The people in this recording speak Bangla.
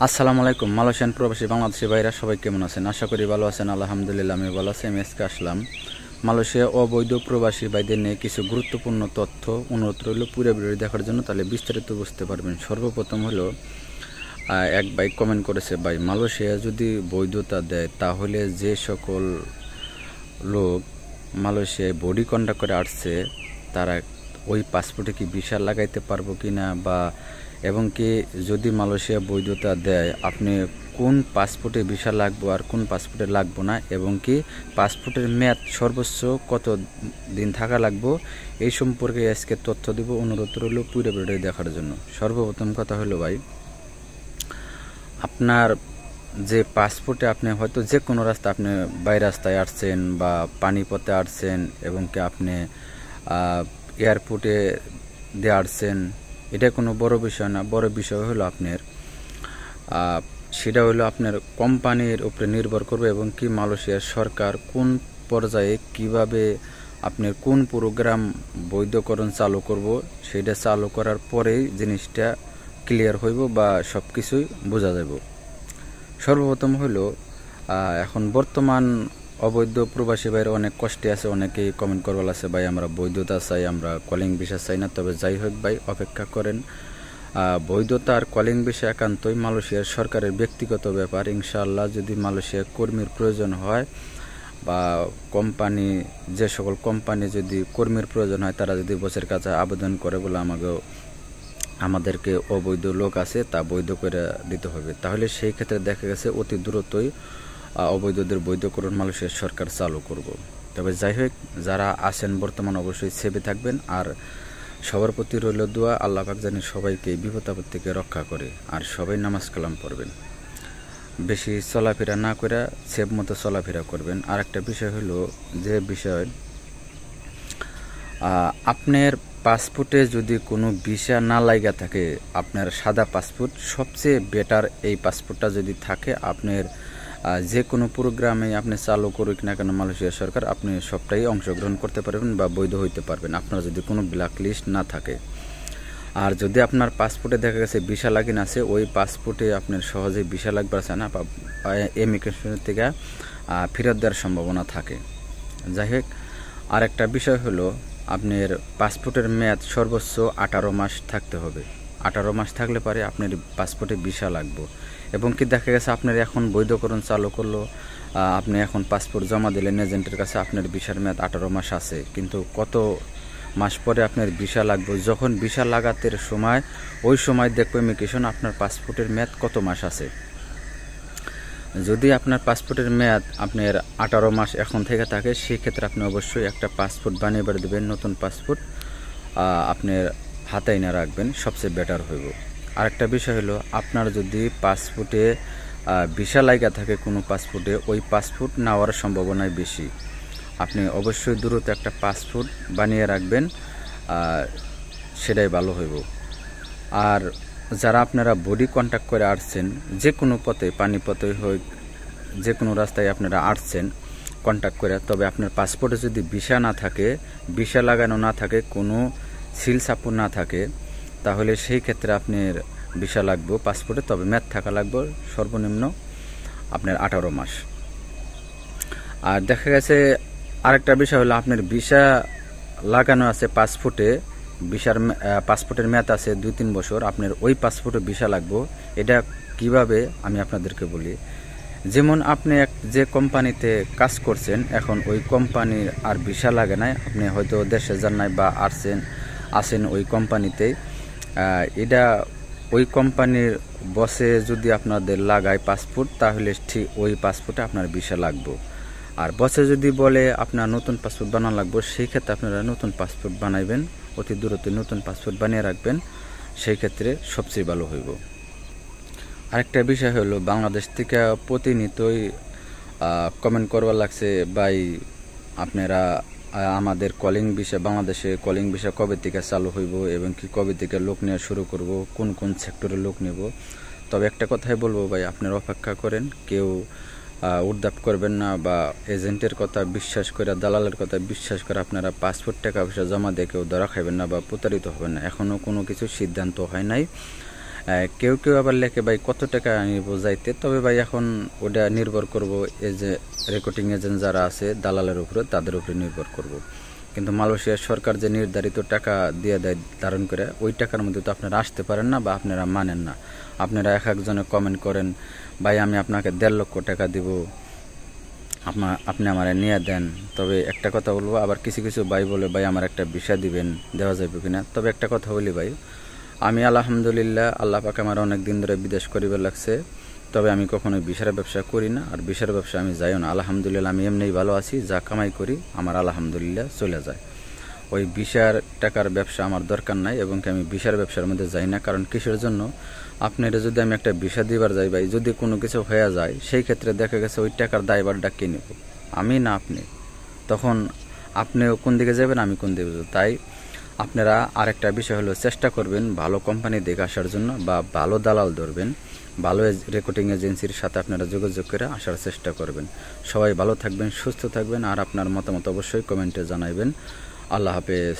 আসসালামু আলাইকুম। মালয়েশিয়ান প্রবাসী বাংলাদেশি ভাইরা সবাই কেমন আছেন? আশা করি ভালো আছেন। আলহামদুলিল্লাহ আমি ভালো আছি। আমি আজকে আসলাম মালয়েশিয়া অবৈধ প্রবাসী ভাইদের নিয়ে কিছু গুরুত্বপূর্ণ তথ্য। অনুরোধ রইল পুরো ভিডিও দেখার জন্য, তাহলে বিস্তারিত বুঝতে পারবেন। সর্বপ্রথম হলো এক ভাই কমেন্ট করেছে, ভাই মালয়েশিয়া যদি বৈধতা দেয় তাহলে যে সকল লোক মালয়েশিয়ায় বডি কন্ডাক্ট করে আসছে তারা ওই পাসপোর্টে কি ভিসা লাগাইতে পারবো কি না, বা এবং কি যদি মালয়েশিয়া বৈধতা দেয় আপনি কোন পাসপোর্টে ভিসা লাগবো আর কোন পাসপোর্টে লাগবো না, এবং কি পাসপোর্টের মেয়াদ সর্বোচ্চ কত দিন থাকা লাগবো, এই সম্পর্কে আজকে তথ্য দিব। অনুরোধ রইল পুরো ভিডিও দেখার জন্য। সর্বপ্রথম কথা হলো ভাই, আপনার যে পাসপোর্টে আপনি হয়তো যে কোনো রাস্তা, আপনি বাই রাস্তায় আসছেন বা পানিপথে আসছেন, এবং কি আপনি এয়ারপোর্টে দিয়ে আসছেন, এটা কোনো বড় বিষয় না। বড় বিষয় হলো আপনার সেটা হলো আপনার কোম্পানির উপরে নির্ভর করবে, এবং কি মালয়েশিয়ার সরকার কোন পর্যায়ে কিভাবে আপনার কোন প্রোগ্রাম বৈধকরণ চালু করব, সেটা চালু করার পরেই জিনিসটা ক্লিয়ার হইব বা সব কিছুই বোঝা যাব। সর্বপ্রথম হলো এখন বর্তমান অবৈধ প্রবাসী ভাইয়ের অনেক কষ্টে আছে। অনেকেই কমেন্ট করবার আছে, ভাই আমরা বৈধতা চাই, আমরা কলিং ভিসা চাই না। তবে যাই হোক ভাই, অপেক্ষা করেন। বৈধতা আর কলিং ভিসা একান্তই মালয়েশিয়ার সরকারের ব্যক্তিগত ব্যাপার। ইনশাআল্লাহ যদি মালয়েশিয়ার কর্মীর প্রয়োজন হয় বা কোম্পানি, যে সকল কোম্পানি যদি কর্মীর প্রয়োজন হয়, তারা যদি বসের কাছে আবেদন করে বলে আমাদেরকে অবৈধ লোক আছে তা বৈধ করে দিতে হবে, তাহলে সেই ক্ষেত্রে দেখা গেছে অতি দ্রুতই অবৈধদের বৈধকরণ মালয়েশিয়ার সরকার চালু করব। তবে যাই হোক, যারা আছেন বর্তমান অবশ্যই সেভে থাকবেন। আর সবার প্রতি রইল দোয়া, আল্লাহ পাক জানি সবাইকে বিপদ আপদ থেকে রক্ষা করে। আর সবাই নামাজ কালাম পড়বেন, বেশি চলাফেরা না করে সেভ মতো চলাফেরা করবেন। আর একটা বিষয় হলো, যে বিষয় আপনার পাসপোর্টে যদি কোনো ভিসা না লাগা থাকে, আপনার সাদা পাসপোর্ট সবচেয়ে বেটার। এই পাসপোর্টটা যদি থাকে, আপনার যে কোনো প্রোগ্রামে আপনি চালু করুক না কেন মালয়েশিয়া সরকার, আপনি সবটাই অংশগ্রহণ করতে পারবেন বা বৈধ হইতে পারবেন, আপনার যদি কোনো ব্ল্যাক লিস্ট না থাকে। আর যদি আপনার পাসপোর্টে দেখা গেছে ভিসা লাগিন আছে, ওই পাসপোর্টে আপনার সহজেই ভিসা লাগবে আছে না, বা ইমিগ্রেশনের থেকে ফেরত দেওয়ার সম্ভাবনা থাকে। যাই হোক, আর একটা বিষয় হলো, আপনার পাসপোর্টের মেয়াদ সর্বোচ্চ 18 মাস থাকতে হবে। 18 মাস থাকলে পারে আপনার পাসপোর্টে ভিসা লাগবে। এবং কি দেখা গেছে আপনার এখন বৈধকরণ চালু করলো, আপনি এখন পাসপোর্ট জমা দিলেন এজেন্টের কাছে, আপনার ভিসার মেয়াদ 18 মাস আছে, কিন্তু কত মাস পরে আপনার ভিসা লাগবে। যখন ভিসা লাগাতে সময়, ওই সময় দেখবে ইমিগ্রেশন আপনার পাসপোর্টের মেয়াদ কত মাস আছে। যদি আপনার পাসপোর্টের মেয়াদ আপনার 18 মাস এখন থেকে থাকে, সেক্ষেত্রে আপনি অবশ্যই একটা পাসপোর্ট বানিয়ে বের দেবেন। নতুন পাসপোর্ট আপনার হাতে এনে রাখবেন, সবচেয়ে বেটার হইব। আরেকটা বিষয় হলো, আপনার যদি পাসপোর্টে ভিসা লাগা থাকে কোনো পাসপোর্টে, ওই পাসপোর্ট নেওয়ার সম্ভাবনাই বেশি। আপনি অবশ্যই দ্রুত একটা পাসপোর্ট বানিয়ে রাখবেন, সেটাই ভালো হইব। আর যারা আপনারা বডি কন্ট্যাক্ট করে আসছেন, যে কোনো পথে, পানিপথে হোক, যে কোনো রাস্তায় আপনারা আসছেন কন্ট্যাক্ট করে, তবে আপনার পাসপোর্টে যদি ভিসা না থাকে, ভিসা লাগানো না থাকে, কোনো সিল সাপোর্ট না থাকে, তাহলে সেই ক্ষেত্রে আপনার ভিসা লাগবে পাসপোর্টে। তবে মেয়াদ থাকা লাগবে সর্বনিম্ন আপনার 18 মাস। আর দেখা গেছে আরেকটা বিষয় হলো, আপনার ভিসা লাগানো আছে পাসপোর্টে, পাসপোর্টের মেয়াদ আছে 2-3 বছর, আপনার ওই পাসপোর্টে ভিসা লাগবে। এটা কিভাবে আমি আপনাদেরকে বলি। যেমন আপনি যে কোম্পানিতে কাজ করছেন, এখন ওই কোম্পানির আর ভিসা লাগে নাই, আপনি হয়তো দেশে যান নাই বা আসেন ওই কোম্পানিতে, এটা ওই কোম্পানির বসে যদি আপনাদের লাগায় পাসপোর্ট, তাহলে ঠিক ওই পাসপোর্টে আপনার ভিসা লাগবে। আর বসে যদি বলে আপনার নতুন পাসপোর্ট বানানো লাগবে, সেই ক্ষেত্রে আপনারা নতুন পাসপোর্ট বানাইবেন, অতি দ্রুত নতুন পাসপোর্ট বানিয়ে রাখবেন, সেই ক্ষেত্রে সবচেয়ে ভালো হইব। আরেকটা বিষয় হলো, বাংলাদেশ থেকে প্রতিনিয়তই কমেন্ট করবার লাগছে, ভাই আপনারা আমাদের কলিং ভিসা, বাংলাদেশে কলিং ভিসা কবে থেকে চালু হইব, এবং কি কবে থেকে লোক নেওয়া শুরু করব, কোন কোন সেক্টরে লোক নেব। তবে একটা কথাই বলবো ভাই, আপনারা অপেক্ষা করেন, কেউ উদ্যাপ করবেন না, বা এজেন্টের কথা বিশ্বাস করে, দালালের কথা বিশ্বাস করে আপনারা পাসপোর্ট টাকা পয়সা জমা দিয়ে কেউ ধরা খাইবেন না বা প্রতারিত হবেন না। এখনও কোনো কিছু সিদ্ধান্ত হয় নাই, কেউ কেউ আবার লেখে ভাই কত টাকা নিব যাইতে, তবে ভাই এখন ওটা নির্ভর করব এই যে রেকর্ডিং এজেন্ট যারা আছে দালালের উপরে, তাদের উপরে নির্ভর করব। কিন্তু মালয়েশিয়ার সরকার যে নির্ধারিত টাকা দিয়ে দেয় ধারণ করে, ওই টাকার মধ্যে তো আপনারা আসতে পারেন না বা আপনারা মানেন না। আপনারা এক একজনে কমেন্ট করেন ভাই আমি আপনাকে 1.5 লক্ষ টাকা দিব, আপনি আমারে নিয়ে দেন। তবে একটা কথা বলবো, আবার কিছু কিছু ভাই বলে ভাই আমার একটা ভিসা দিবেন, দেওয়া যাবে কিনা। তবে একটা কথা বলি ভাই, আমি আলহামদুলিল্লাহ আল্লাহ পাক আমার অনেক দিন ধরে বিদেশ করিবার লাগছে, তবে আমি কখনোই ভিসার ব্যবসা করি না, আর ভিসার ব্যবসা আমি যাইও না। আলহামদুলিল্লাহ আমি এমনিই ভালো আছি, যা কামাই করি আমার আলহামদুলিল্লাহ চলে যায়। ওই ভিসার টাকার ব্যবসা আমার দরকার নাই, এবং আমি ভিসার ব্যবসার মধ্যে যাই না। কারণ কিসের জন্য, আপনারা যদি আমি একটা ভিসা দিবার যাই ভাই, যদি কোনো কিছু হয়ে যায়, সেই ক্ষেত্রে দেখা গেছে ওই টাকার দায়ভারটা কে নেব, আমি না আপনি। তখন আপনিও কোন দিকে যাবেন, আমি কোন দিকে যাব। তাই আপনারা আরেকটা বিষয় হলো, চেষ্টা করবেন ভালো কোম্পানি দেখে আসার জন্য, বা ভালো দালাল ধরবেন, ভালো রেকর্ডিং এজেন্সির সাথে আপনারা যোগাযোগ করে আসার চেষ্টা করবেন। সবাই ভালো থাকবেন, সুস্থ থাকবেন, আর আপনার মতামত অবশ্যই কমেন্টে জানাইবেন। আল্লাহ হাফেজ।